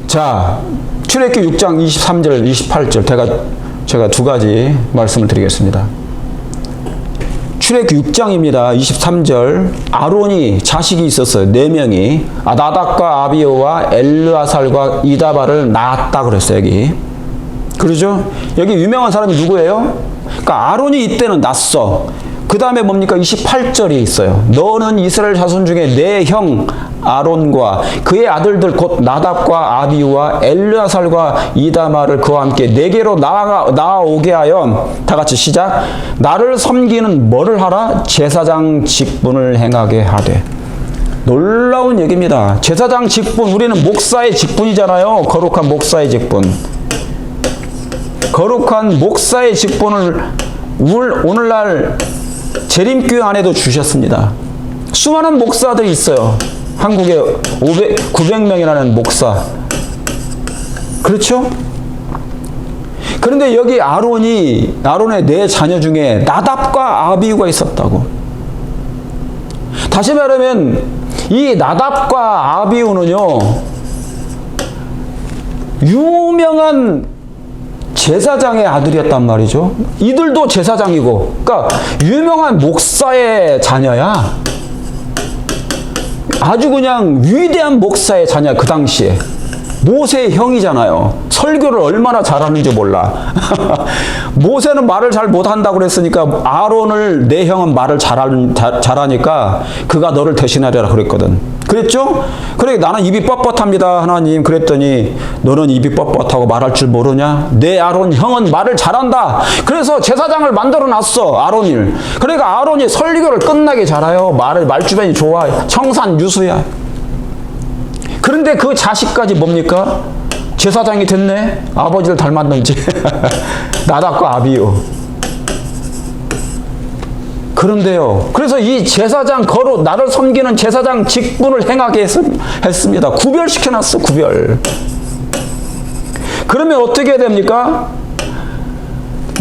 자, 출애굽기 6장 23절, 28절 제가 두 가지 말씀을 드리겠습니다. 출애굽기 6장입니다. 23절. 아론이 자식이 있었어요. 4명이. 나답과 아비후와 엘르아살과 이다발을 낳았다 그랬어요. 여기. 그러죠? 여기 유명한 사람이 누구예요? 그러니까 아론이 이때는 낳았어. 그 다음에 뭡니까? 28절이 있어요. 너는 이스라엘 자손 중에 내 형 아론과 그의 아들들 곧 나답과 아비후와 엘르아살과 이다말을 그와 함께 내게로 나아오게 하여, 다 같이 시작. 나를 섬기는 뭐를 하라? 제사장 직분을 행하게 하되. 놀라운 얘기입니다. 제사장 직분, 우리는 목사의 직분이잖아요. 거룩한 목사의 직분. 거룩한 목사의 직분을 오늘날 재림교회 안에도 주셨습니다. 수많은 목사들이 있어요. 한국에 900명이라는 목사. 그렇죠? 그런데 여기 아론의 4 자녀 중에 나답과 아비후가 있었다고. 다시 말하면 이 나답과 아비후는요, 유명한 제사장의 아들이었단 말이죠. 이들도 제사장이고, 그러니까 유명한 목사의 자녀야. 아주 그냥 위대한 목사의 자녀야. 그 당시에 모세의 형이잖아요. 설교를 얼마나 잘하는지 몰라. 모세는 말을 잘 못한다고 그랬으니까 아론을, 내 형은 말을 잘하니까 그가 너를 대신하리라 그랬거든. 그랬죠? 그래, 나는 입이 뻣뻣합니다 하나님. 그랬더니 너는 입이 뻣뻣하고 말할 줄 모르냐? 내 아론 형은 말을 잘한다. 그래서 제사장을 만들어 놨어, 아론을. 그러니까 아론이 설교를 끝나게 잘해요. 말주변이 좋아. 청산유수야. 그런데 그 자식까지 뭡니까? 제사장이 됐네? 아버지를 닮았는지. 나답과 아비후. 그런데요, 그래서 이 제사장 나를 섬기는 제사장 직분을 행하게 했습니다. 구별시켜놨어, 구별. 그러면 어떻게 해야 됩니까?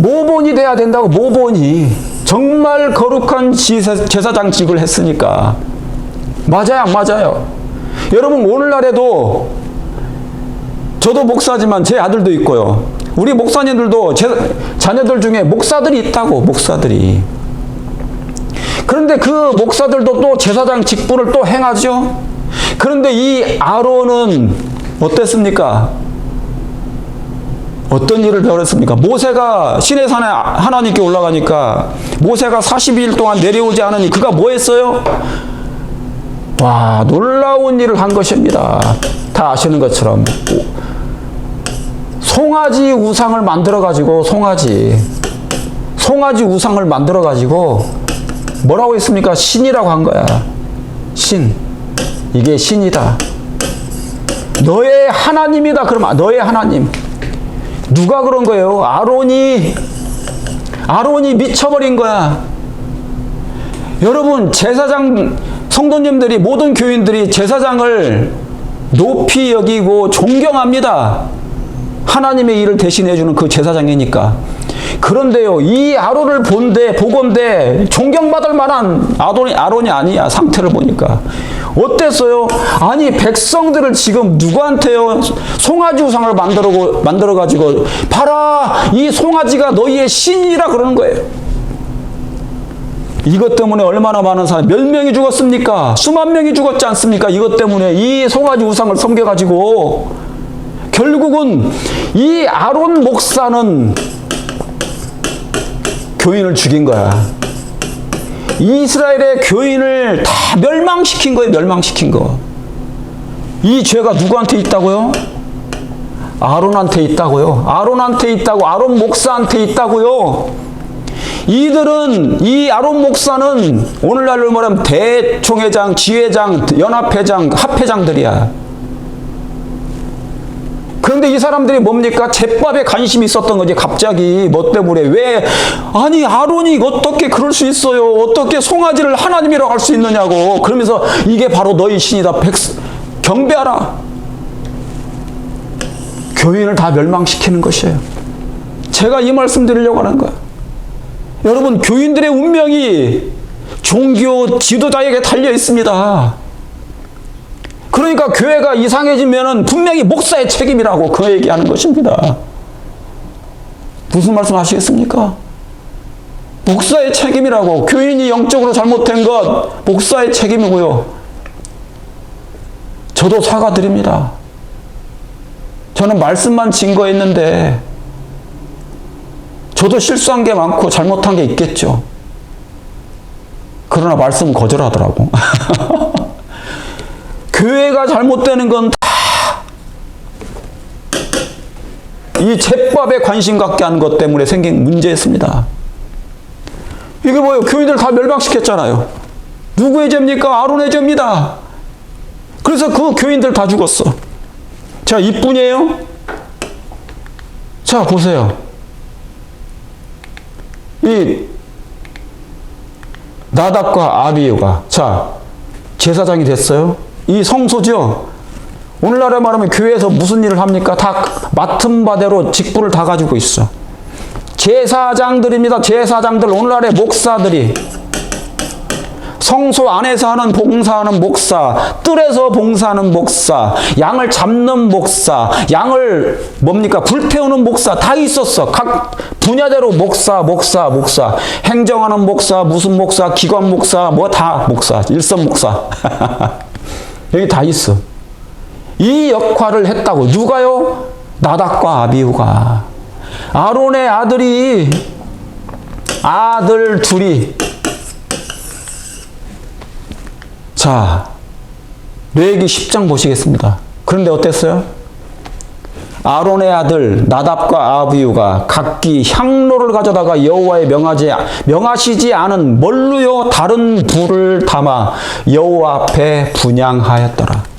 모본이 돼야 된다고, 모본이. 정말 거룩한 제사장직을 했으니까. 맞아요, 맞아요. 여러분, 오늘날에도 저도 목사지만 제 아들도 있고요. 우리 목사님들도 제 자녀들 중에 목사들이 있다고, 목사들이. 그런데 그 목사들도 또 제사장 직분을 또 행하죠. 그런데 이 아론은 어땠습니까? 어떤 일을 배웠습니까? 모세가 시내산에 하나님께 올라가니까 모세가 42일 동안 내려오지 않으니 그가 뭐 했어요? 와, 놀라운 일을 한 것입니다. 다 아시는 것처럼 송아지 우상을 만들어가지고, 송아지 우상을 만들어가지고 뭐라고 했습니까? 신이라고 한 거야. 신. 이게 신이다. 너의 하나님이다. 그럼 너의 하나님. 누가 그런 거예요? 아론이 미쳐버린 거야. 여러분, 제사장, 성도님들이, 모든 교인들이 제사장을 높이 여기고 존경합니다. 하나님의 일을 대신해주는 그 제사장이니까. 그런데요, 이 아론을 보건대 존경받을 만한 아론이 아니야. 상태를 보니까. 어땠어요? 아니, 백성들을 지금 누구한테요? 송아지 우상을 만들어가지고, 봐라! 이 송아지가 너희의 신이라 그러는 거예요. 이것 때문에 얼마나 많은 사람, 몇 명이 죽었습니까? 수만 명이 죽었지 않습니까? 이것 때문에 이 송아지 우상을 섬겨가지고, 결국은 이 아론 목사는 교인을 죽인 거야. 이스라엘의 교인을 다 멸망시킨 거예요. 멸망시킨 거. 이 죄가 누구한테 있다고요? 아론한테 있다고요. 아론한테 있다고. 아론 목사한테 있다고요. 이 아론 목사는 오늘날로 말하면 대총회장, 지회장, 연합회장, 합회장들이야. 그런데 이 사람들이 뭡니까? 제밥에 관심이 있었던 거지. 갑자기 뭐 때문에. 왜? 아니, 아론이 어떻게 그럴 수 있어요? 어떻게 송아지를 하나님이라고 할 수 있느냐고. 그러면서 이게 바로 너희 신이다. 경배하라. 교인을 다 멸망시키는 것이에요. 제가 이 말씀 드리려고 하는 거예요. 여러분, 교인들의 운명이 종교 지도자에게 달려 있습니다. 그러니까 교회가 이상해지면은 분명히 목사의 책임이라고 그 얘기하는 것입니다. 무슨 말씀 하시겠습니까? 목사의 책임이라고. 교인이 영적으로 잘못된 것 목사의 책임이고요. 저도 사과드립니다. 저는 말씀만 증거했는데 저도 실수한 게 많고 잘못한 게 있겠죠. 그러나 말씀은 거절하더라고. 교회가 잘못되는 건 다 이 제밥에 관심 갖게 하는 것 때문에 생긴 문제였습니다. 이게 뭐예요? 교인들 다 멸망시켰잖아요. 누구의 죄입니까? 아론의 죄입니다. 그래서 그 교인들 다 죽었어. 자, 이뿐이에요? 자, 보세요. 이 나답과 아비후가 자, 제사장이 됐어요. 이 성소죠. 오늘날에 말하면 교회에서 무슨 일을 합니까? 다 맡은 바대로 직분을 다 가지고 있어. 제사장들입니다. 제사장들. 오늘날의 목사들이 성소 안에서 하는 봉사하는 목사, 뜰에서 봉사하는 목사, 양을 잡는 목사, 양을 뭡니까? 불태우는 목사 다 있었어. 각 분야대로 목사, 행정하는 목사, 무슨 목사, 기관 목사, 뭐 다 목사, 일선 목사. 여기 다 있어. 이 역할을 했다고. 누가요? 나답과 아비후가. 아론의 아들 둘이. 자, 레위기 10장 보시겠습니다. 그런데 어땠어요? 아론의 아들 나답과 아비후가 각기 향로를 가져다가 여호와의 명하시지 않은 뭘로요? 다른 불을 담아 여호와 앞에 분향하였더라.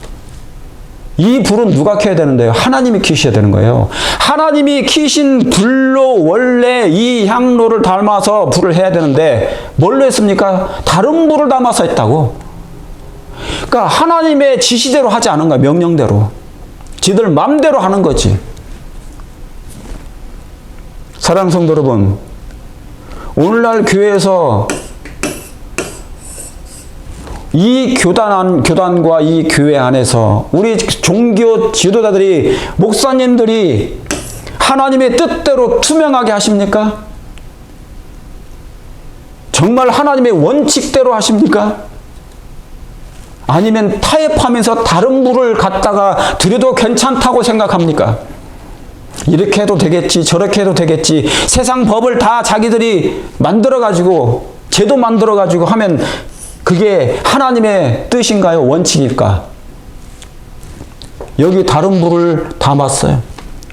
이 불은 누가 켜야 되는데요? 하나님이 켜셔야 되는 거예요. 하나님이 켜신 불로 원래 이 향로를 담아서 불을 해야 되는데 뭘로 했습니까? 다른 불을 담아서 했다고. 그러니까 하나님의 지시대로 하지 않은 거야. 명령대로. 지들 맘대로 하는 거지. 사랑하는 성도 여러분, 오늘날 교회에서 이 교단과 이 교회 안에서 우리 종교 지도자들이, 목사님들이 하나님의 뜻대로 투명하게 하십니까? 정말 하나님의 원칙대로 하십니까? 아니면 타협하면서 다른 불을 갖다가 드려도 괜찮다고 생각합니까? 이렇게 해도 되겠지, 저렇게 해도 되겠지, 세상 법을 다 자기들이 만들어가지고, 제도 만들어가지고 하면 그게 하나님의 뜻인가요? 원칙일까? 여기 다른 불을 담았어요.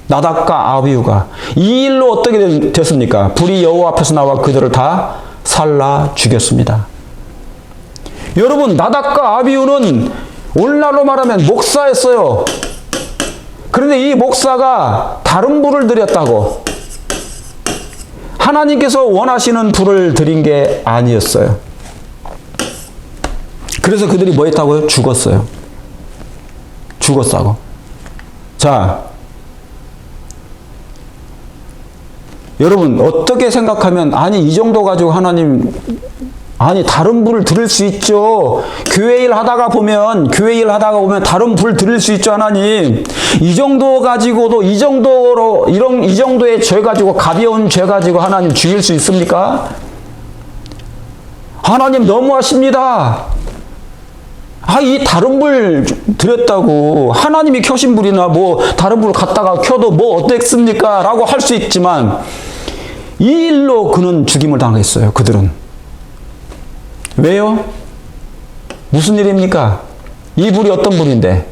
나답과 아비후가. 이 일로 어떻게 됐습니까? 불이 여호와 앞에서 나와 그들을 다 살라 죽였습니다. 여러분, 나답과 아비후는 오늘날로 말하면 목사였어요. 그런데 이 목사가 다른 불을 드렸다고. 하나님께서 원하시는 불을 드린 게 아니었어요. 그래서 그들이 뭐 했다고요? 죽었어요. 죽었다고. 자, 여러분 어떻게 생각하면, 아니 이 정도 가지고 하나님, 아니 다른 불을 들을 수 있죠. 교회 일 하다가 보면 다른 불 들을 수 있죠. 하나님 이 정도 가지고도, 이 정도의 죄 가지고, 가벼운 죄 가지고 하나님 죽일 수 있습니까? 하나님 너무하십니다. 이 다른 불 드렸다고 하나님이 켜신 불이나 뭐 다른 불을 갖다가 켜도 뭐 어땠습니까? 라고 할 수 있지만 이 일로 그는 죽임을 당했어요. 그들은. 왜요? 무슨 일입니까? 이 불이 어떤 불인데?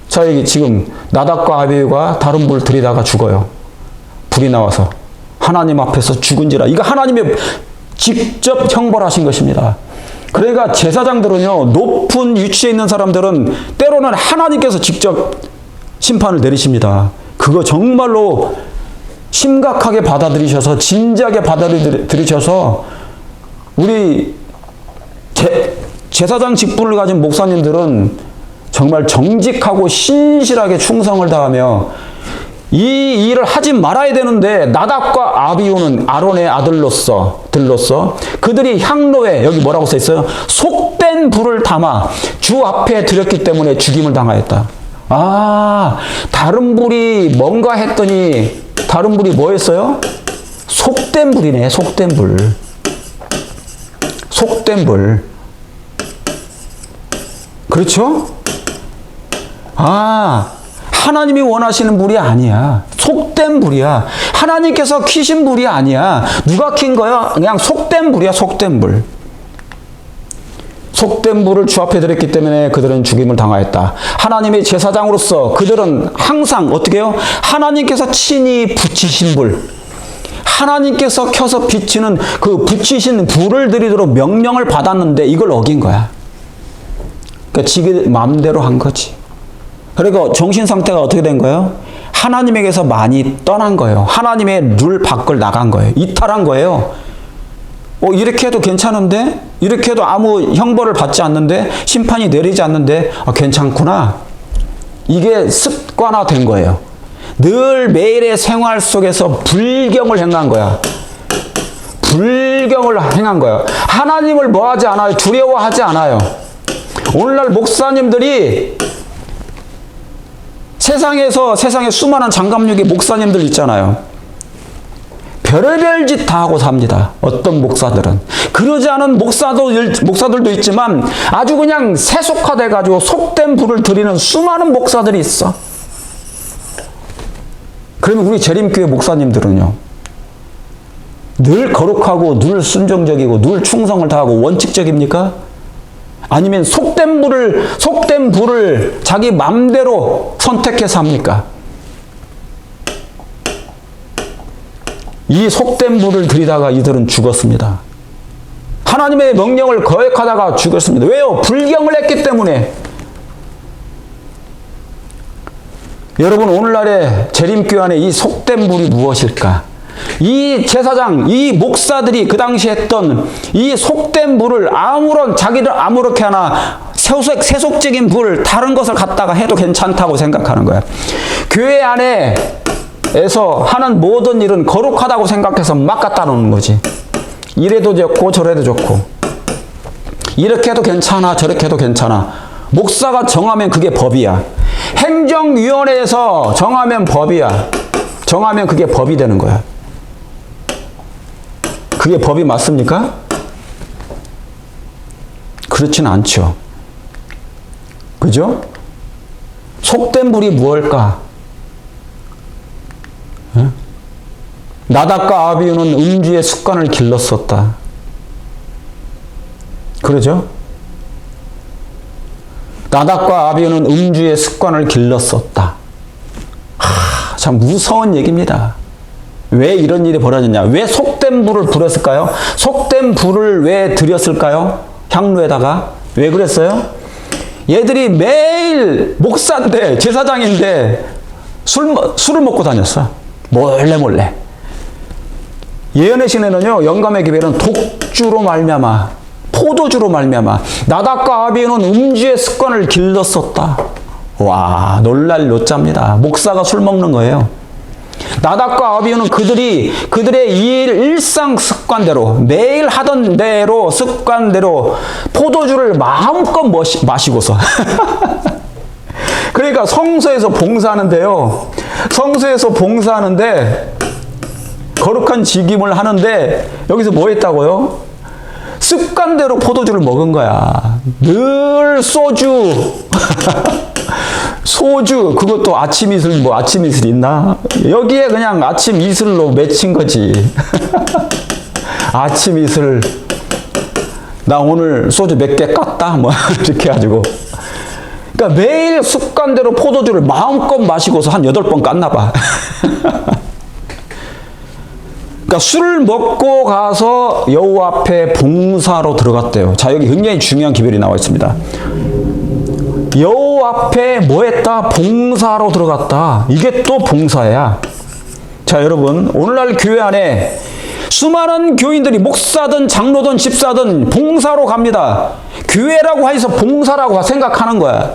자, 여기 지금 나답과 아비후가 다른 불 들이다가 죽어요. 불이 나와서 하나님 앞에서 죽은지라. 이거 하나님이 직접 형벌하신 것입니다. 그러니까 제사장들은요, 높은 위치에 있는 사람들은 때로는 하나님께서 직접 심판을 내리십니다. 그거 정말로 심각하게 받아들이셔서, 진지하게 받아들이셔서 우리 제사장 직분을 가진 목사님들은 정말 정직하고 신실하게 충성을 다하며 이 일을 하지 말아야 되는데, 나답과 아비후는 아론의 들로서 그들이 향로에, 여기 뭐라고 써 있어요? 속된 불을 담아 주 앞에 드렸기 때문에 죽임을 당하였다. 아, 다른 불이 뭔가 했더니 다른 불이 뭐였어요? 속된 불이네. 속된 불. 속된 불. 그렇죠? 아, 하나님이 원하시는 불이 아니야. 속된 불이야. 하나님께서 키신 불이 아니야. 누가 킨 거야? 그냥 속된 불이야. 속된 불. 속된 불을 주 앞에 드렸기 때문에 그들은 죽임을 당하였다. 하나님의 제사장으로서 그들은 항상 어떻게 해요? 하나님께서 친히 붙이신 불, 하나님께서 켜서 비치는 그 붙이신 불을 드리도록 명령을 받았는데 이걸 어긴 거야. 그러니까 지가 마음대로 한 거지. 그리고 정신 상태가 어떻게 된 거예요? 하나님에게서 많이 떠난 거예요. 하나님의 룰 밖을 나간 거예요. 이탈한 거예요. 이렇게 해도 괜찮은데? 이렇게 해도 아무 형벌을 받지 않는데? 심판이 내리지 않는데? 괜찮구나. 이게 습관화된 거예요. 늘 매일의 생활 속에서 불경을 행한 거야. 불경을 행한 거야. 하나님을 뭐하지 않아요? 두려워하지 않아요. 오늘날 목사님들이 세상에 수많은 장갑육의 목사님들 있잖아요. 별의별 짓 다 하고 삽니다. 어떤 목사들은. 그러지 않은 목사들도 있지만 아주 그냥 세속화돼가지고 속된 불을 드리는 수많은 목사들이 있어. 그러면 우리 재림교회 목사님들은요. 늘 거룩하고 늘 순종적이고 늘 충성을 다하고 원칙적입니까? 아니면 속된 불을 자기 맘대로 선택해서 합니까? 이 속된 불을 들이다가 이들은 죽었습니다. 하나님의 명령을 거역하다가 죽었습니다. 왜요? 불경을 했기 때문에. 여러분, 오늘날의 재림교회 안에 이 속된 불이 무엇일까? 이 제사장, 이 목사들이 그 당시에 했던 이 속된 불을 자기들 아무렇게 하나 세속적인 불, 다른 것을 갖다가 해도 괜찮다고 생각하는 거야. 교회 안에서 하는 모든 일은 거룩하다고 생각해서 막 갖다 놓는 거지. 이래도 좋고 저래도 좋고. 이렇게 해도 괜찮아, 저렇게 해도 괜찮아. 목사가 정하면 그게 법이야. 행정위원회에서 정하면 법이야. 정하면 그게 법이 되는 거야. 그게 법이 맞습니까? 그렇진 않죠. 그죠? 속된 불이 무엇일까? 나답과 아비후는 음주의 습관을 길렀었다. 그러죠? 나답과 아비후는 음주의 습관을 길렀었다. 참 무서운 얘기입니다. 왜 이런 일이 벌어졌냐? 왜 속된 불을 부렸을까요? 속된 불을 왜 들였을까요? 향로에다가. 왜 그랬어요? 얘들이 매일 목사인데, 제사장인데 술을 먹고 다녔어. 몰래. 예언의 시내는요, 영감의 기별은 독주로 말미암아, 포도주로 말미암아, 나답과 아비후는 음주의 습관을 길렀었다. 와, 놀랄 노자입니다. 목사가 술 먹는 거예요. 나답과 아비후는 그들의 일상 습관대로, 매일 하던 대로, 습관대로 포도주를 마음껏 마시고서. 그러니까 성소에서 봉사하는데요. 성소에서 봉사하는데, 거룩한 직임을 하는데, 여기서 뭐 했다고요? 습관대로 포도주를 먹은 거야. 늘 소주. 소주, 그것도 아침 이슬, 아침 이슬 있나? 여기에 그냥 아침 이슬로 맺힌 거지. 아침 이슬. 나 오늘 소주 몇 개 깠다? 이렇게 해가지고. 그러니까 매일 습관대로 포도주를 마음껏 마시고서 한 8번 깠나 봐. 그러니까 술을 먹고 가서 여호와 앞에 봉사로 들어갔대요. 자, 여기 굉장히 중요한 기별이 나와 있습니다. 여호와 앞에 뭐 했다? 봉사로 들어갔다. 이게 또 봉사야. 자, 여러분, 오늘날 교회 안에 수많은 교인들이 목사든 장로든 집사든 봉사로 갑니다. 교회라고 해서 봉사라고 생각하는 거야.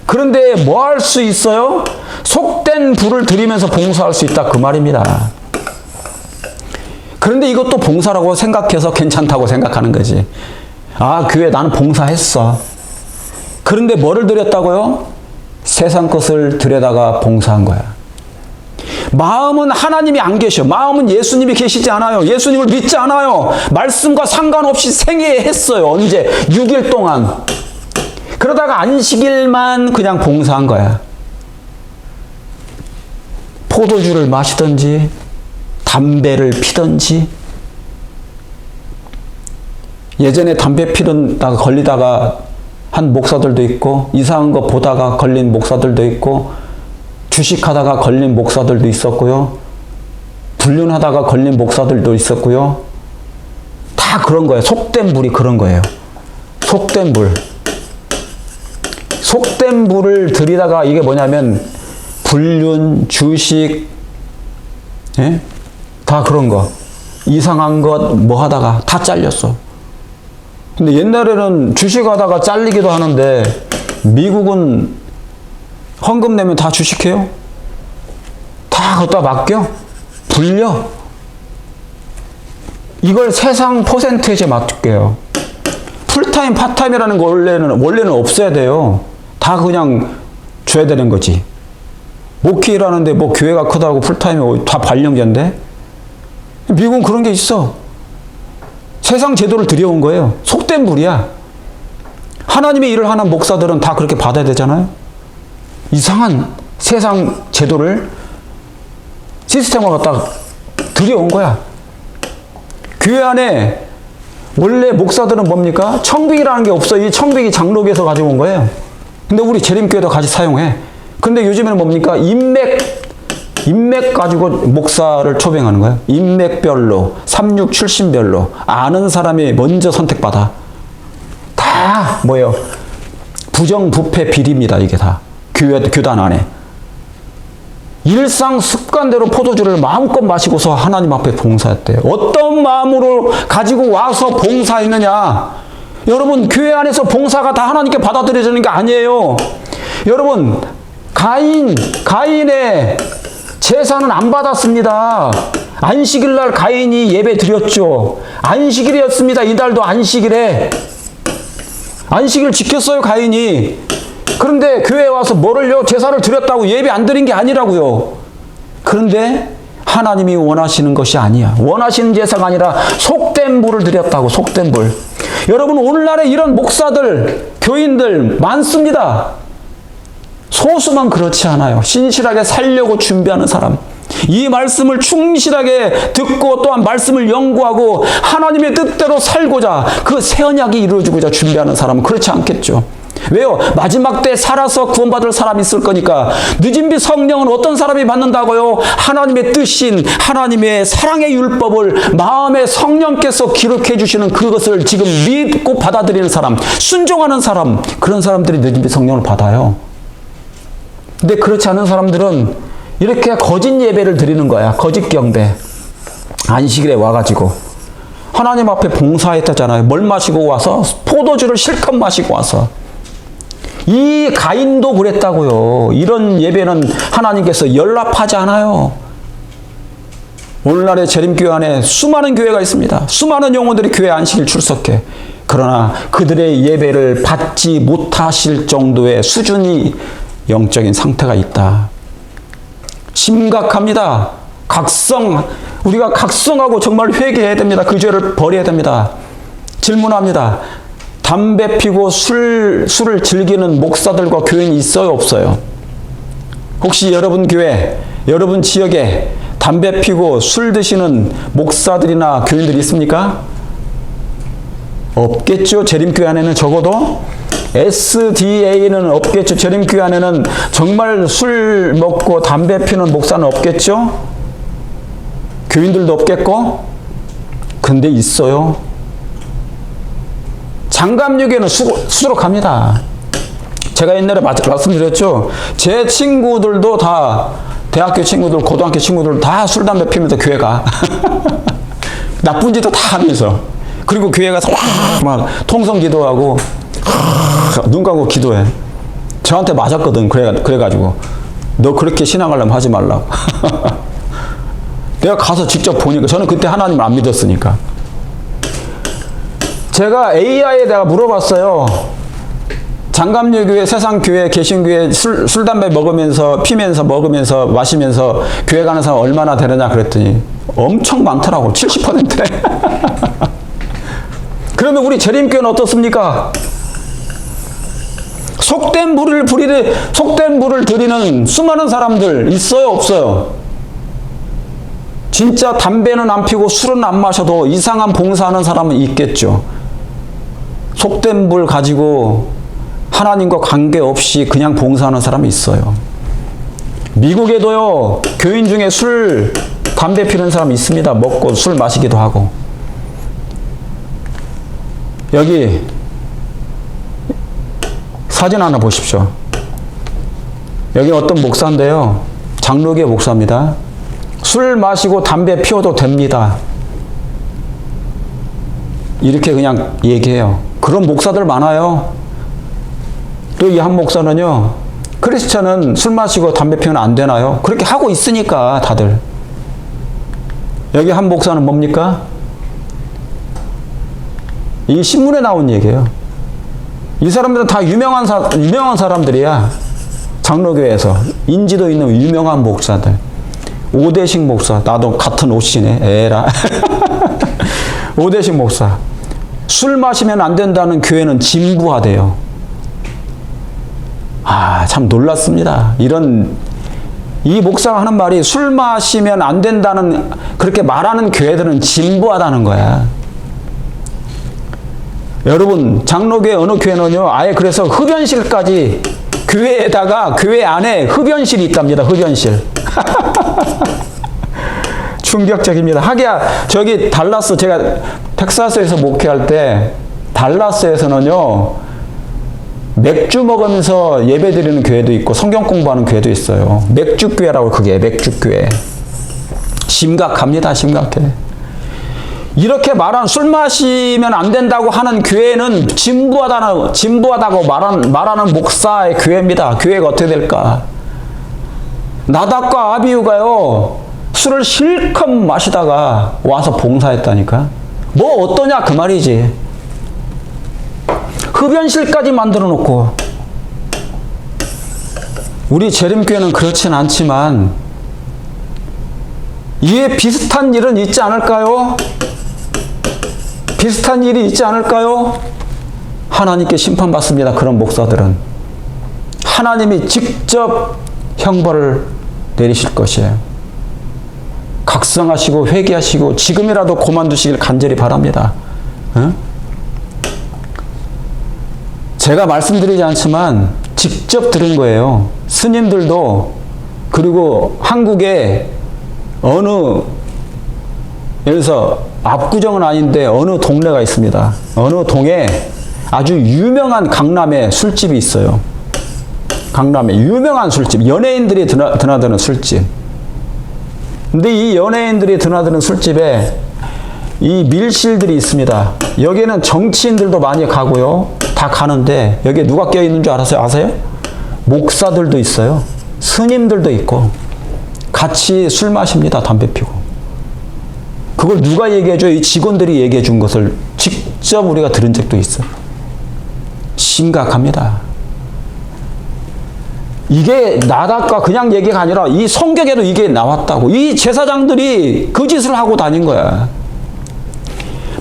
그런데 뭐 할 수 있어요? 속된 불을 들이면서 봉사할 수 있다, 그 말입니다. 그런데 이것도 봉사라고 생각해서 괜찮다고 생각하는 거지. 아, 교회 나는 봉사했어. 그런데 뭐를 드렸다고요? 세상 것을 들여다가 봉사한 거야. 마음은 하나님이 안 계셔. 마음은 예수님이 계시지 않아요. 예수님을 믿지 않아요. 말씀과 상관없이 생애했어요. 언제? 6일 동안. 그러다가 안식일만 그냥 봉사한 거야. 포도주를 마시든지 담배를 피든지. 예전에 담배 피다가 걸리다가 한 목사들도 있고, 이상한 거 보다가 걸린 목사들도 있고, 주식하다가 걸린 목사들도 있었고요. 불륜하다가 걸린 목사들도 있었고요. 다 그런 거예요. 속된 불이 그런 거예요. 속된 불. 속된 불을 들이다가 이게 뭐냐면 불륜, 주식, 예? 다 그런 거. 이상한 것 뭐 하다가 다 잘렸어. 근데 옛날에는 주식하다가 잘리기도 하는데 미국은 헌금 내면 다 주식해요? 다 갖다 맡겨? 불려? 이걸 세상 퍼센테이지에 맡길게요. 풀타임, 파타임이라는 거 원래는 없어야 돼요. 다 그냥 줘야 되는 거지. 목회일하는데 뭐 교회가 크다고 풀타임이 다 발령제인데? 미국은 그런 게 있어. 세상 제도를 들여온 거예요. 속된 불이야. 하나님의 일을 하는 목사들은 다 그렇게 받아야 되잖아요. 이상한 세상 제도를 시스템을 갖다가 들여온 거야. 교회 안에 원래 목사들은 뭡니까? 청빙이라는 게 없어. 이 청빙이 장로교에서 가지고 온 거예요. 근데 우리 재림교회도 같이 사용해. 근데 요즘에는 뭡니까? 인맥 가지고 목사를 초빙하는 거예요. 인맥별로, 36, 70별로 아는 사람이 먼저 선택받아. 다 뭐예요? 부정부패 비리입니다. 이게 다. 교단 안에. 일상 습관대로 포도주를 마음껏 마시고서 하나님 앞에 봉사했대요. 어떤 마음으로 가지고 와서 봉사했느냐? 여러분, 교회 안에서 봉사가 다 하나님께 받아들여지는 게 아니에요. 여러분, 가인의 제사는 안 받았습니다. 안식일 날 가인이 예배 드렸죠. 안식일이었습니다. 이날도 안식일에. 안식일 지켰어요, 가인이. 그런데 교회에 와서 뭐를요? 제사를 드렸다고 예배 안 드린 게 아니라고요. 그런데 하나님이 원하시는 것이 아니야. 원하시는 제사가 아니라 속된 불을 드렸다고, 속된 불. 여러분, 오늘날에 이런 목사들, 교인들 많습니다. 소수만 그렇지 않아요. 신실하게 살려고 준비하는 사람. 이 말씀을 충실하게 듣고 또한 말씀을 연구하고 하나님의 뜻대로 살고자 그 새 언약이 이루어지고자 준비하는 사람은 그렇지 않겠죠. 왜요? 마지막 때 살아서 구원받을 사람이 있을 거니까. 늦은비 성령은 어떤 사람이 받는다고요? 하나님의 뜻인 하나님의 사랑의 율법을 마음에 성령께서 기록해 주시는 그것을 지금 믿고 받아들이는 사람, 순종하는 사람, 그런 사람들이 늦은비 성령을 받아요. 근데 그렇지 않은 사람들은 이렇게 거짓 예배를 드리는 거야. 거짓 경배. 안식일에 와가지고 하나님 앞에 봉사했다잖아요. 뭘 마시고 와서? 포도주를 실컷 마시고 와서. 이 가인도 그랬다고요. 이런 예배는 하나님께서 연락하지 않아요. 오늘날의 재림교회 안에 수많은 교회가 있습니다. 수많은 영혼들이 교회 안식일 출석해. 그러나 그들의 예배를 받지 못하실 정도의 수준이 영적인 상태가 있다. 심각합니다. 우리가 각성하고 정말 회개해야 됩니다. 그 죄를 버려야 됩니다. 질문합니다. 담배 피고 술을 즐기는 목사들과 교인이 있어요, 없어요? 혹시 여러분 교회, 여러분 지역에 담배 피고 술 드시는 목사들이나 교인들이 있습니까? 없겠죠. 재림교회 안에는 적어도 SDA는 없겠죠. 재림교회 안에는 정말 술 먹고 담배 피는 목사는 없겠죠. 교인들도 없겠고. 근데 있어요. 장감육에는 수록합니다. 제가 옛날에 말씀드렸죠. 제 친구들도 다 대학교 친구들, 고등학교 친구들 다 술, 담배 피면서 교회 가. 나쁜 짓도 다 하면서. 그리고 교회 가서 막 통성 기도하고 눈 감고 기도해. 저한테 맞았거든. 그래가지고 너 그렇게 신앙하려면 하지 말라고. 내가 가서 직접 보니까 저는 그때 하나님을 안 믿었으니까. 제가 AI에 내가 물어봤어요. 장감류교회, 세상교회, 개신교회 술, 담배 먹으면서, 피면서, 먹으면서, 마시면서 교회 가는 사람 얼마나 되느냐 그랬더니 엄청 많더라고. 70%래. 그러면 우리 재림교회는 어떻습니까? 속된 불을 드리는 수많은 사람들 있어요, 없어요? 진짜 담배는 안 피고 술은 안 마셔도 이상한 봉사하는 사람은 있겠죠. 속된 불 가지고 하나님과 관계없이 그냥 봉사하는 사람이 있어요. 미국에도요, 교인 중에 술, 담배 피는 사람이 있습니다. 먹고 술 마시기도 하고. 여기 사진 하나 보십시오. 여기 어떤 목사인데요. 장로교 목사입니다. 술 마시고 담배 피워도 됩니다. 이렇게 그냥 얘기해요. 그런 목사들 많아요. 또 이 한 목사는요. 크리스찬은 술 마시고 담배 피우면 안 되나요? 그렇게 하고 있으니까 다들. 여기 한 목사는 뭡니까? 이 신문에 나온 얘기예요. 이 사람들은 다 유명한 사람들이야. 장로교회에서 인지도 있는 유명한 목사들. 오대식 목사, 나도 같은 옷이네. 에라. 오대식 목사. 술 마시면 안 된다는 교회는 진부하대요. 아, 참 놀랐습니다. 이 목사가 하는 말이 술 마시면 안 된다는, 그렇게 말하는 교회들은 진부하다는 거야. 여러분, 장로교회 어느 교회는요, 아예 그래서 흡연실까지 교회에다가, 교회 안에 흡연실이 있답니다. 흡연실. 충격적입니다. 하기야, 저기 달라스, 제가 텍사스에서 목회할 때, 달라스에서는요, 맥주 먹으면서 예배 드리는 교회도 있고, 성경 공부하는 교회도 있어요. 맥주교회라고, 그게, 맥주교회. 심각합니다, 심각해. 이렇게 술 마시면 안 된다고 하는 교회는 진부하다고 말하는 목사의 교회입니다. 교회가 어떻게 될까? 나답과 아비후가요, 술을 실컷 마시다가 와서 봉사했다니까. 뭐 어떠냐 그 말이지. 흡연실까지 만들어 놓고. 우리 재림교회는 그렇진 않지만 이에 비슷한 일은 있지 않을까요? 비슷한 일이 있지 않을까요? 하나님께 심판받습니다. 그런 목사들은. 하나님이 직접 형벌을 내리실 것이에요. 각성하시고 회개하시고 지금이라도 그만두시길 간절히 바랍니다. 응? 제가 말씀드리지 않지만 직접 들은 거예요. 스님들도, 그리고 한국에 어느, 여기서 압구정은 아닌데 어느 동네가 있습니다. 어느 동에 아주 유명한 강남에 술집이 있어요. 강남에 유명한 술집, 연예인들이 드나드는 술집. 근데 이 연예인들이 드나드는 술집에 이 밀실들이 있습니다. 여기는 정치인들도 많이 가고요. 다 가는데 여기에 누가 껴있는 줄 아세요? 목사들도 있어요. 스님들도 있고 같이 술 마십니다. 담배 피고. 그걸 누가 얘기해줘요? 이 직원들이 얘기해 준 것을 직접 우리가 들은 적도 있어요. 심각합니다. 이게 나답과 그냥 얘기가 아니라 이 성경에도 이게 나왔다고. 이 제사장들이 그 짓을 하고 다닌 거야.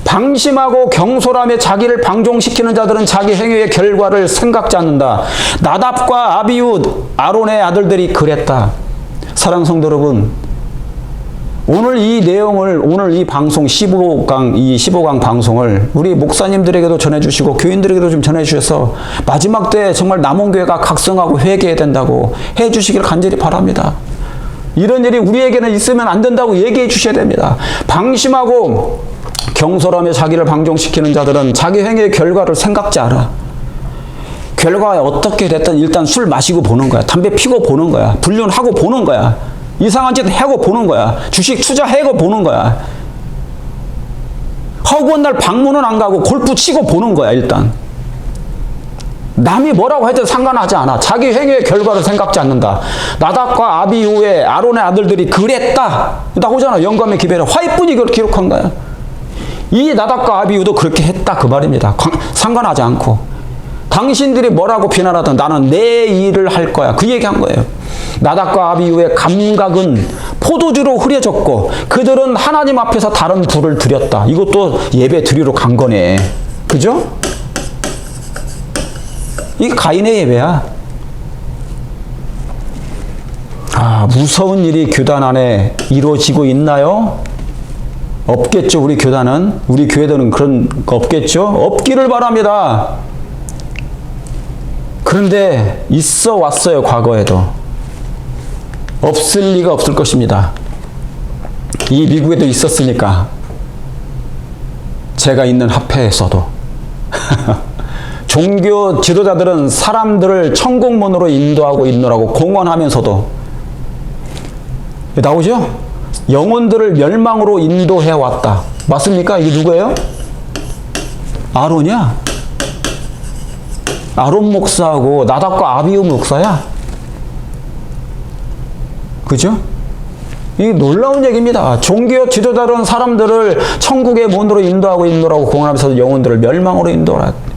방심하고 경솔함에 자기를 방종시키는 자들은 자기 행위의 결과를 생각지 않는다. 나답과 아비후, 아론의 아들들이 그랬다. 사랑하는 성도 여러분, 오늘 이 내용을, 오늘 이 방송 15강 방송을 우리 목사님들에게도 전해주시고 교인들에게도 좀 전해주셔서 마지막 때 정말 남원교회가 각성하고 회개해야 된다고 해주시길 간절히 바랍니다. 이런 일이 우리에게는 있으면 안 된다고 얘기해 주셔야 됩니다. 방심하고 경솔하며 자기를 방종시키는 자들은 자기 행위의 결과를 생각지 않아. 결과가 어떻게 됐든 일단 술 마시고 보는 거야. 담배 피고 보는 거야. 불륜하고 보는 거야. 이상한 짓 하고 보는 거야. 주식 투자하고 보는 거야. 허구한 날 방문은 안 가고 골프 치고 보는 거야. 일단 남이 뭐라고 해도 상관하지 않아. 자기 행위의 결과를 생각지 않는다. 나답과 아비후의 아론의 아들들이 그랬다. 나오잖아. 영감의 기별에 화이뿐이 그걸 기록한 거야. 이 나답과 아비후도 그렇게 했다 그 말입니다. 상관하지 않고 당신들이 뭐라고 비난하든 나는 내 일을 할 거야. 그 얘기한 거예요. 나답과 아비후의 감각은 포도주로 흐려졌고 그들은 하나님 앞에서 다른 불을 드렸다. 이것도 예배 드리러 간 거네. 그죠? 이게 가인의 예배야. 아, 무서운 일이 교단 안에 이루어지고 있나요? 없겠죠. 우리 교단은, 우리 교회들은 그런 거 없겠죠. 없기를 바랍니다. 그런데 있어 왔어요. 과거에도. 없을 리가 없을 것입니다. 이 미국에도 있었으니까. 제가 있는 합회에서도. 종교 지도자들은 사람들을 천국문으로 인도하고 있노라고 공언하면서도 나오죠? 영혼들을 멸망으로 인도해 왔다. 맞습니까? 이게 누구예요? 아론이야. 아론 목사하고 나답과 아비후 목사야. 그죠? 이 놀라운 얘기입니다. 종교 지도자들은 사람들을 천국의 문으로 인도하고 있노라고 공언하면서 영혼들을 멸망으로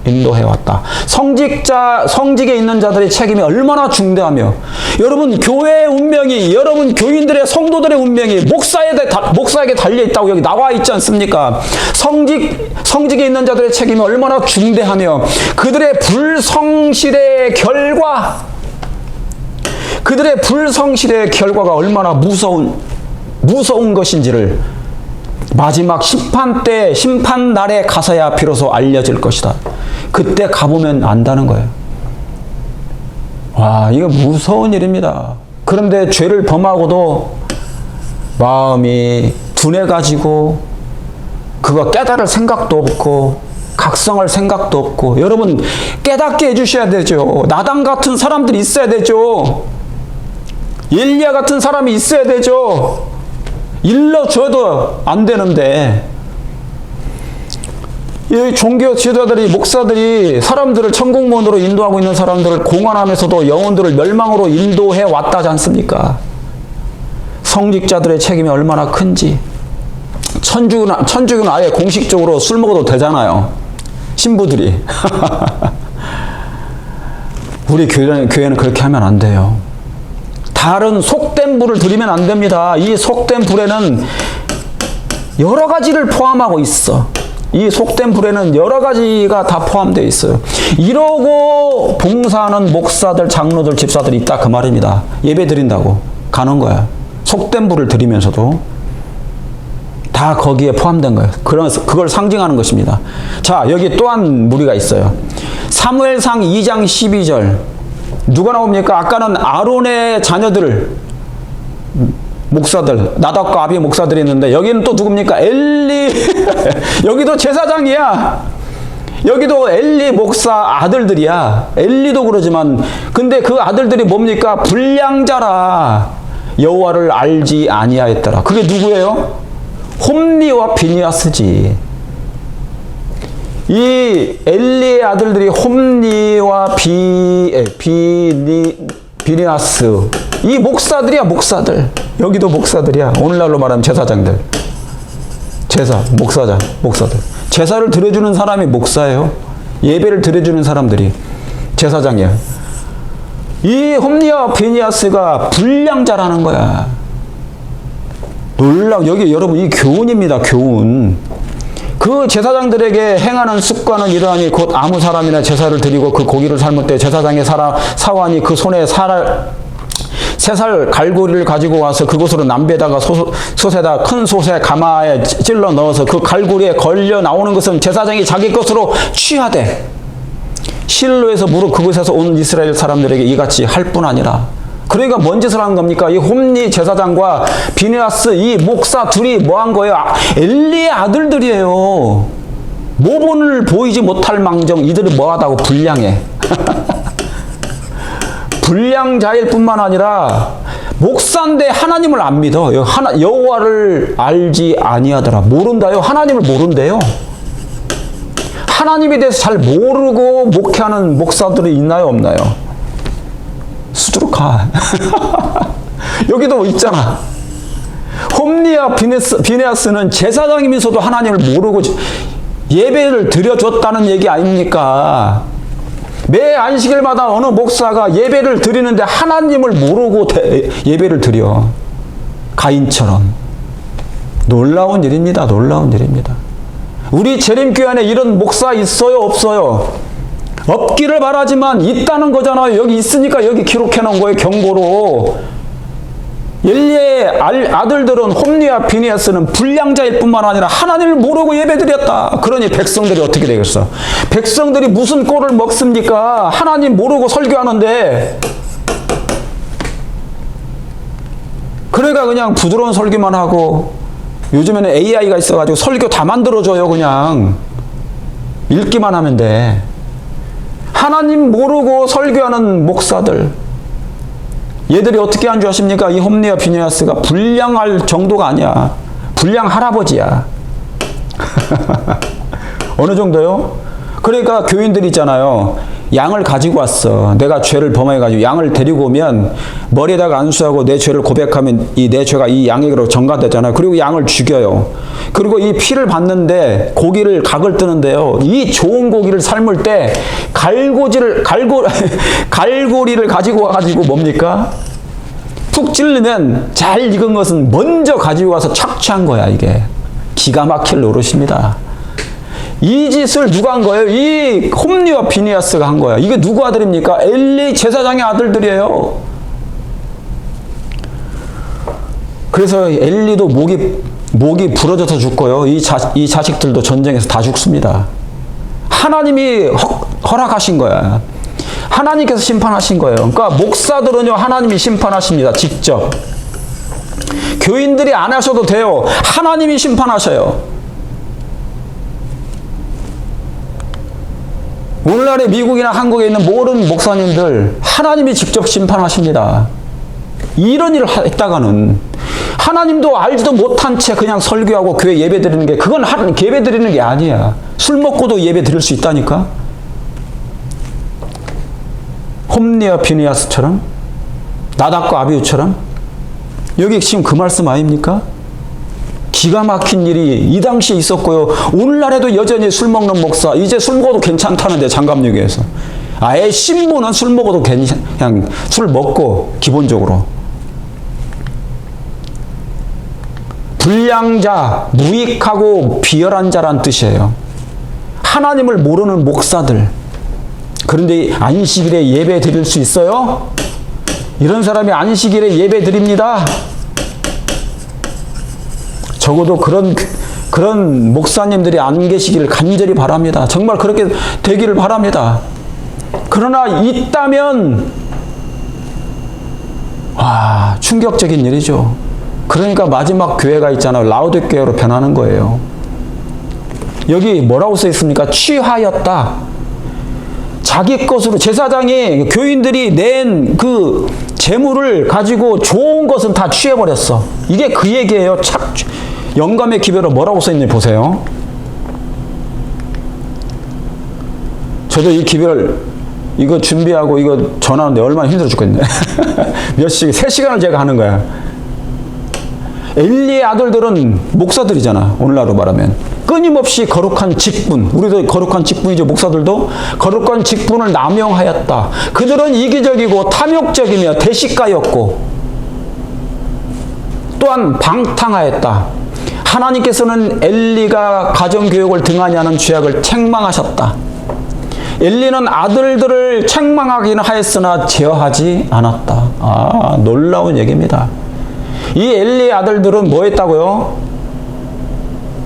인도해왔다. 성직에 있는 자들의 책임이 얼마나 중대하며, 여러분 교회의 운명이, 여러분 교인들의 성도들의 운명이 목사에게 달려있다고 여기 나와 있지 않습니까? 성직에 있는 자들의 책임이 얼마나 중대하며 그들의 불성실의 결과가 얼마나 무서운 것인지를 마지막 심판 날에 가서야 비로소 알려질 것이다. 그때 가보면 안다는 거예요. 와, 이거 무서운 일입니다. 그런데 죄를 범하고도 마음이 둔해가지고 그거 깨달을 생각도 없고 각성할 생각도 없고, 여러분 깨닫게 해주셔야 되죠. 나단 같은 사람들이 있어야 되죠. 엘리야 같은 사람이 있어야 되죠. 일러줘도 안 되는데, 이 종교 지도자들이, 목사들이 사람들을 천국문으로 인도하고 있는 사람들을 공언하면서도 영혼들을 멸망으로 인도해 왔다지 않습니까? 성직자들의 책임이 얼마나 큰지. 천주교는 아예 공식적으로 술 먹어도 되잖아요. 신부들이. 우리 교회는 그렇게 하면 안 돼요. 다른 속된 불을 들이면 안 됩니다. 이 속된 불에는 여러 가지를 포함하고 있어. 이 속된 불에는 여러 가지가 다 포함되어 있어요. 이러고 봉사하는 목사들, 장로들, 집사들이 있다 그 말입니다. 예배 드린다고 가는 거야. 속된 불을 들이면서도 다 거기에 포함된 거예요. 그걸 상징하는 것입니다. 자, 여기 또한 무리가 있어요. 사무엘상 2장 12절. 누가 나옵니까? 아까는 아론의 자녀들, 목사들, 나답과 아비 목사들이 있는데, 여기는 또 누굽니까? 엘리. 여기도 제사장이야. 여기도 엘리 목사 아들들이야. 엘리도 그러지만, 근데 그 아들들이 뭡니까? 불량자라 여호와를 알지 아니하였더라. 그게 누구예요? 홈리와 비니아스지. 이 엘리의 아들들이 홈리와 비니아스, 이 목사들이야. 목사들. 여기도 목사들이야. 오늘날로 말하면 제사장들. 목사들. 제사를 드려주는 사람이 목사예요. 예배를 드려주는 사람들이 제사장이야. 이 홈리와 비니아스가 불량자라는 거야. 여기 여러분, 이 교훈입니다. 교훈. 그 제사장들에게 행하는 습관은 이러하니 곧 아무 사람이나 제사를 드리고 그 고기를 삶을 때 제사장의 사관이 그 손에 새살 갈고리를 가지고 와서 그곳으로 남배다가 솥에다 큰 솥에 가마에 찔러 넣어서 그 갈고리에 걸려 나오는 것은 제사장이 자기 것으로 취하되 실로에서 무릇 그곳에서 온 이스라엘 사람들에게 이같이 할 뿐 아니라. 그러니까 뭔 짓을 한 겁니까? 이 홈리 제사장과 비느하스 이 목사 둘이 뭐 한 거예요? 엘리의 아들들이에요. 모본을 보이지 못할 망정 이들이 뭐하다고 불량해. 불량자일 뿐만 아니라 목사인데 하나님을 안 믿어. 여호와를 알지 아니하더라. 모른다요? 하나님을 모른대요. 하나님에 대해서 잘 모르고 목회하는 목사들이 있나요? 없나요? 수두룩하. 여기도 있잖아. 홈리와 비네아스는 제사장이면서도 하나님을 모르고 예배를 드려줬다는 얘기 아닙니까? 매 안식일마다 어느 목사가 예배를 드리는데 하나님을 모르고 예배를 드려. 가인처럼. 놀라운 일입니다. 놀라운 일입니다. 우리 재림교회 안에 이런 목사 있어요? 없어요? 없기를 바라지만 있다는 거잖아요. 여기 있으니까 여기 기록해 놓은 거예요. 경고로. 엘리의 아들들은 홈리와 비니아스는 불량자일 뿐만 아니라 하나님을 모르고 예배드렸다. 그러니 백성들이 어떻게 되겠어? 백성들이 무슨 꼴을 먹습니까? 하나님 모르고 설교하는데. 그러니까 그냥 부드러운 설교만 하고, 요즘에는 AI가 있어가지고 설교 다 만들어줘요. 그냥 읽기만 하면 돼. 하나님 모르고 설교하는 목사들, 얘들이 어떻게 한 줄 아십니까? 이 홈리와 비니아스가 불량할 정도가 아니야. 불량 할아버지야. 어느 정도요? 그러니까 교인들이 있잖아요. 양을 가지고 왔어. 내가 죄를 범해가지고 양을 데리고 오면 머리에다가 안수하고 내 죄를 고백하면 내 죄가 이 양에게로 전가되잖아요. 그리고 양을 죽여요. 그리고 이 피를 받는데 고기를 각을 뜨는데요. 이 좋은 고기를 삶을 때 갈고리를 가지고 와가지고 뭡니까? 푹 찌르면 잘 익은 것은 먼저 가지고 와서 착취한 거야. 이게 기가 막힐 노릇입니다. 이 짓을 누가 한 거예요? 이 홈리와 비니아스가 한 거야. 이게 누구 아들입니까? 엘리 제사장의 아들들이에요. 그래서 엘리도 목이 부러져서 죽고요. 이 자식들도 전쟁에서 다 죽습니다. 하나님이 허락하신 거야. 하나님께서 심판하신 거예요. 그러니까 목사들은요, 하나님이 심판하십니다. 직접. 교인들이 안 하셔도 돼요. 하나님이 심판하셔요. 오늘날의 미국이나 한국에 있는 모든 목사님들 하나님이 직접 심판하십니다. 이런 일을 했다가는 하나님도 알지도 못한 채 그냥 설교하고 교회 예배 드리는 게, 그건 예배 드리는 게 아니야. 술 먹고도 예배 드릴 수 있다니까. 홈리와 비니아스처럼, 나답과 아비후처럼. 여기 지금 그 말씀 아닙니까? 기가 막힌 일이 이 당시에 있었고요. 오늘날에도 여전히 술 먹는 목사, 이제 술 먹어도 괜찮다는데, 장감육에서. 아예 신부는 술 먹어도 그냥 술 먹고, 기본적으로. 불량자, 무익하고 비열한 자란 뜻이에요. 하나님을 모르는 목사들. 그런데 안식일에 예배 드릴 수 있어요? 이런 사람이 안식일에 예배 드립니다. 적어도 그런 목사님들이 안 계시기를 간절히 바랍니다. 정말 그렇게 되기를 바랍니다. 그러나 있다면, 와, 충격적인 일이죠. 그러니까 마지막 교회가 있잖아요. 라오디게아로 변하는 거예요. 여기 뭐라고 써 있습니까? 취하였다. 자기 것으로, 제사장이, 교인들이 낸 그 재물을 가지고 좋은 것은 다 취해버렸어. 이게 그 얘기예요. 영감의 기별로 뭐라고 써있는지 보세요. 저도 이 기별 이거 준비하고 이거 전하는데 얼마나 힘들어 죽겠네. 몇 시간, 3시간을 제가 하는 거야. 엘리의 아들들은 목사들이잖아. 오늘날로 말하면 끊임없이 거룩한 직분, 우리도 거룩한 직분이죠. 목사들도 거룩한 직분을 남용하였다. 그들은 이기적이고 탐욕적이며 대식가였고 또한 방탕하였다. 하나님께서는 엘리가 가정교육을 등한히 하는 죄악을 책망하셨다. 엘리는 아들들을 책망하기는 하였으나 제어하지 않았다. 아, 놀라운 얘기입니다. 이 엘리의 아들들은 뭐 했다고요?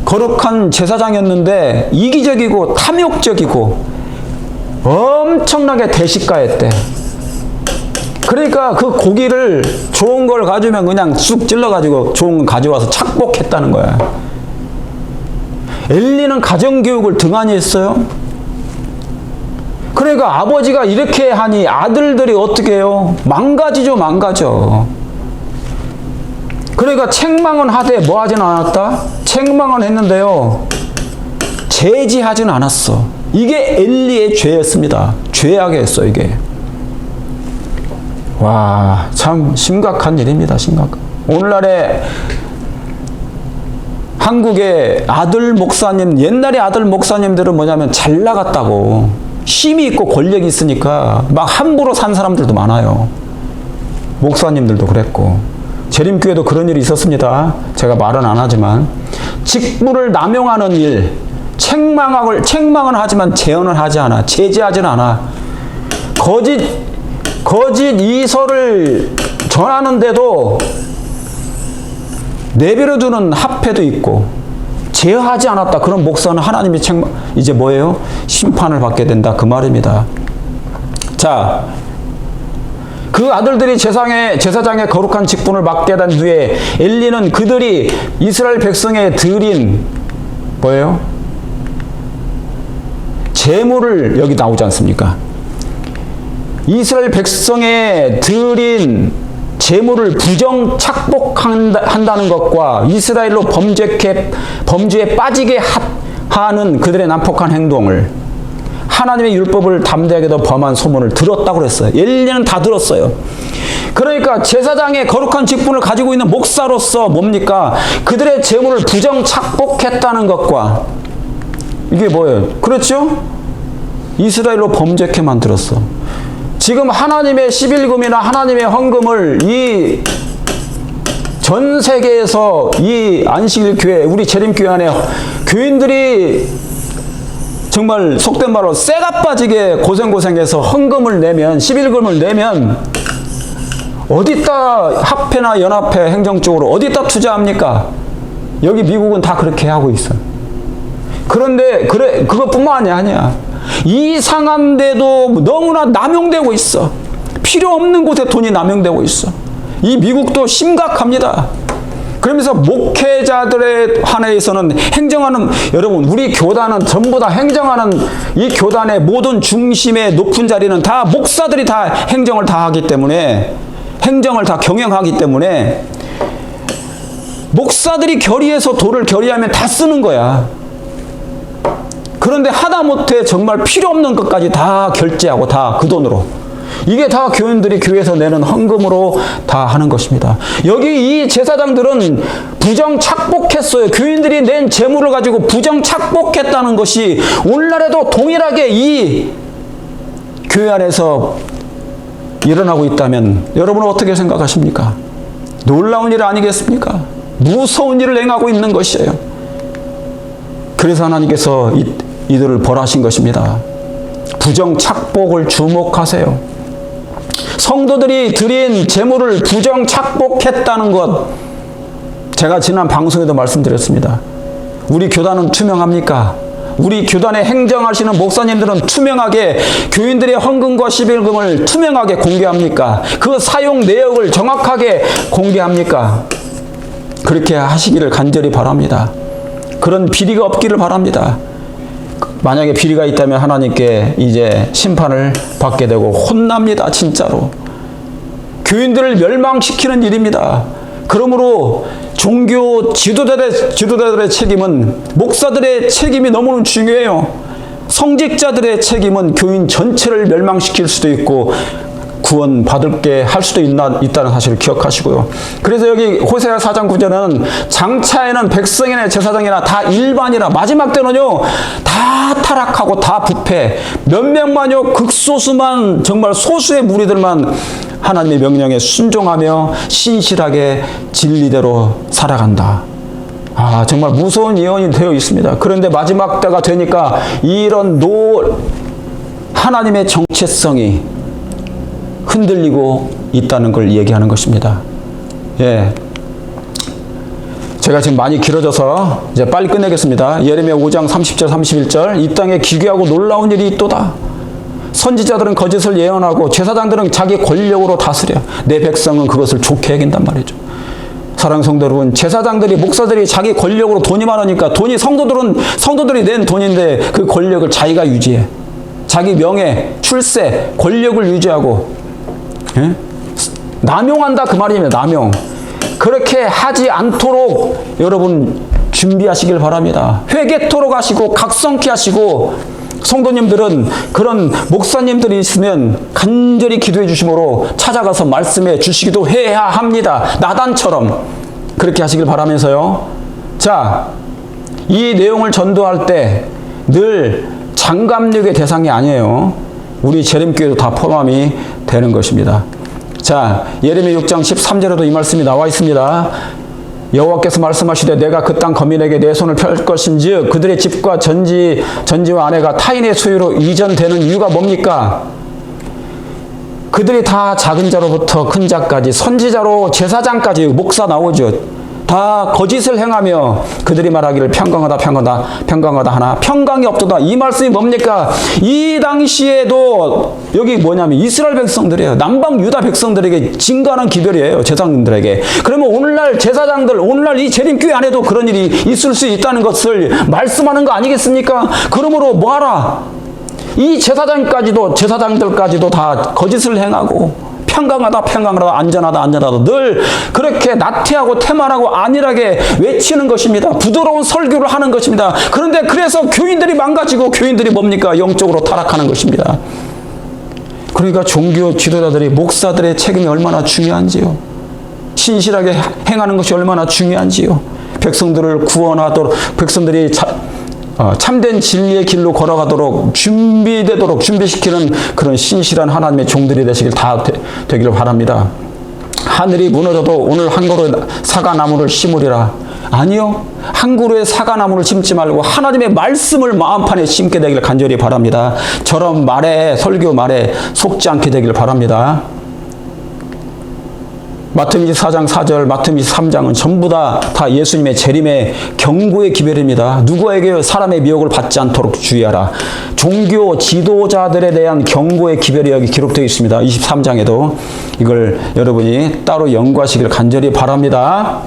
거룩한 제사장이었는데 이기적이고 탐욕적이고 엄청나게 대식가였대. 그러니까 그 고기를 좋은 걸 가져오면 그냥 쑥 찔러가지고 좋은 걸 가져와서 착복했다는 거야. 엘리는 가정교육을 등한히 했어요. 그러니까 아버지가 이렇게 하니 아들들이 어떻게 해요? 망가지죠, 망가져. 그러니까 책망은 하되 뭐 하진 않았다? 책망은 했는데요, 제지하진 않았어. 이게 엘리의 죄였습니다. 죄악에 했어, 이게. 와, 참 심각한 일입니다. 심각한. 오늘날에 한국의 아들 목사님, 옛날에 아들 목사님들은 뭐냐면 잘 나갔다고. 힘이 있고 권력이 있으니까 막 함부로 산 사람들도 많아요. 목사님들도 그랬고 재림교회도 그런 일이 있었습니다. 제가 말은 안 하지만 직분을 남용하는 일, 책망은 하지만 제언을 하지 않아. 제지하지는 않아. 거짓 이설을 전하는데도 내버려두는 합회도 있고 제어하지 않았다. 그런 목사는 하나님이 이제 뭐예요? 심판을 받게 된다. 그 말입니다. 자, 그 아들들이 제사장의 거룩한 직분을 맡게 된 후에 엘리는 그들이 이스라엘 백성에 드린 뭐예요? 제물을 여기 나오지 않습니까? 이스라엘 백성에 드린 제물을 부정 착복한다는 것과 이스라엘로 범죄에 빠지게 하는 그들의 난폭한 행동을 하나님의 율법을 담대하게도 범한 소문을 들었다고 그랬어요. 엘리는 다 들었어요. 그러니까 제사장의 거룩한 직분을 가지고 있는 목사로서 뭡니까? 그들의 제물을 부정 착복했다는 것과 이게 뭐예요? 그렇죠? 이스라엘로 범죄케 만들었어. 지금 하나님의 11금이나 하나님의 헌금을 이 전 세계에서 이 안식일 교회, 우리 재림교회 안에 교인들이 정말 속된 말로 쇠가 빠지게 고생해서 헌금을 내면, 11금을 내면 어디다 합회나 연합회 행정적으로 어디다 투자합니까? 여기 미국은 다 그렇게 하고 있어. 그런데 그것뿐만이 아니야. 이상한데도 너무나 남용되고 있어. 필요 없는 곳에 돈이 남용되고 있어. 이 미국도 심각합니다. 그러면서 목회자들에 한해서는 행정하는, 여러분 우리 교단은 전부 다 행정하는, 이 교단의 모든 중심의 높은 자리는 다 목사들이 다 행정을 다 하기 때문에, 행정을 다 경영하기 때문에 목사들이 결의해서 돈을 결의하면 다 쓰는 거야. 그런데 하다못해 정말 필요 없는 것까지 다 결제하고 다 그 돈으로, 이게 다 교인들이 교회에서 내는 헌금으로 다 하는 것입니다. 여기 이 제사장들은 부정 착복했어요. 교인들이 낸 재물을 가지고 부정 착복했다는 것이 오늘날에도 동일하게 이 교회 안에서 일어나고 있다면 여러분은 어떻게 생각하십니까? 놀라운 일 아니겠습니까? 무서운 일을 행하고 있는 것이에요. 그래서 하나님께서 이들을 벌하신 것입니다. 부정 착복을 주목하세요. 성도들이 드린 제물을 부정 착복했다는 것, 제가 지난 방송에도 말씀드렸습니다. 우리 교단은 투명합니까? 우리 교단에 행정하시는 목사님들은 투명하게 교인들의 헌금과 11금을 투명하게 공개합니까? 그 사용 내역을 정확하게 공개합니까? 그렇게 하시기를 간절히 바랍니다. 그런 비리가 없기를 바랍니다. 만약에 비리가 있다면 하나님께 이제 심판을 받게 되고 혼납니다. 진짜로. 교인들을 멸망시키는 일입니다. 그러므로 종교 지도자들의 책임은, 목사들의 책임이 너무나 중요해요. 성직자들의 책임은 교인 전체를 멸망시킬 수도 있고 구원 받을게 할 수도 있다는 사실을 기억하시고요. 그래서 여기 호세아 4장 9절은 장차에는 백성이나 제사장이나 다 일반이라, 마지막 때는요 다 타락하고 다 부패, 몇 명만요, 극소수만, 정말 소수의 무리들만 하나님의 명령에 순종하며 신실하게 진리대로 살아간다. 아, 정말 무서운 예언이 되어 있습니다. 그런데 마지막 때가 되니까 이런 하나님의 정체성이 흔들리고 있다는 걸 얘기하는 것입니다. 예. 제가 지금 많이 길어져서 이제 빨리 끝내겠습니다. 예레미야 5장 30절 31절, 이 땅에 기괴하고 놀라운 일이 있도다. 선지자들은 거짓을 예언하고 제사장들은 자기 권력으로 다스려 내 백성은 그것을 좋게 여긴단 말이죠. 사랑하는 성도 여러분, 제사장들이, 목사들이 자기 권력으로 돈이 많으니까, 돈이 성도들이 낸 돈인데 그 권력을 자기가 유지해. 자기 명예, 출세, 권력을 유지하고, 예? 남용한다 그 말입니다. 남용. 그렇게 하지 않도록 여러분 준비하시길 바랍니다. 회개토록 하시고 각성케 하시고, 성도님들은 그런 목사님들이 있으면 간절히 기도해 주심으로 찾아가서 말씀해 주시기도 해야 합니다. 나단처럼 그렇게 하시길 바라면서요. 자, 이 내용을 전도할 때 늘 장감육의 대상이 아니에요. 우리 재림교회도 다 포함이 되는 것입니다. 자, 예레미야 6장 13절에도 이 말씀이 나와 있습니다. 여호와께서 말씀하시되 내가 그 땅 거민에게 내 손을 펼 것인즉 그들의 집과 전지와 아내가 타인의 소유로 이전되는 이유가 뭡니까? 그들이 다 작은 자로부터 큰 자까지 선지자로 제사장까지 목사 나오죠. 다 거짓을 행하며 그들이 말하기를 평강하다 하나 평강이 없도다. 이 말씀이 뭡니까? 이 당시에도 여기 뭐냐면 이스라엘 백성들이에요. 남방 유다 백성들에게 진가한 기별이에요. 제사장들에게. 그러면 오늘날 제사장들, 오늘날 이 재림교회 안에도 그런 일이 있을 수 있다는 것을 말씀하는 거 아니겠습니까? 그러므로 뭐하라? 이 제사장들까지도 다 거짓을 행하고 평강하다 안전하다 늘 그렇게 나태하고 태만하고 안일하게 외치는 것입니다. 부드러운 설교를 하는 것입니다. 그런데 그래서 교인들이 망가지고 교인들이 뭡니까? 영적으로 타락하는 것입니다. 그러니까 종교 지도자들이 목사들의 책임이 얼마나 중요한지요. 신실하게 행하는 것이 얼마나 중요한지요. 백성들을 구원하도록 백성들이 참된 진리의 길로 걸어가도록 준비시키는 그런 신실한 하나님의 종들이 되시길 다 되기를 바랍니다. 하늘이 무너져도 오늘 한 그루의 사과나무를 심으리라. 아니요. 한 그루의 사과나무를 심지 말고 하나님의 말씀을 마음판에 심게 되기를 간절히 바랍니다. 저런 설교 말에 속지 않게 되기를 바랍니다. 마태복음 24장 4절, 마태복음 23장은 전부 다 예수님의 재림의 경고의 기별입니다. 누구에게 사람의 미혹을 받지 않도록 주의하라. 종교 지도자들에 대한 경고의 기별이 여기 기록되어 있습니다. 23장에도 이걸 여러분이 따로 연구하시길 간절히 바랍니다.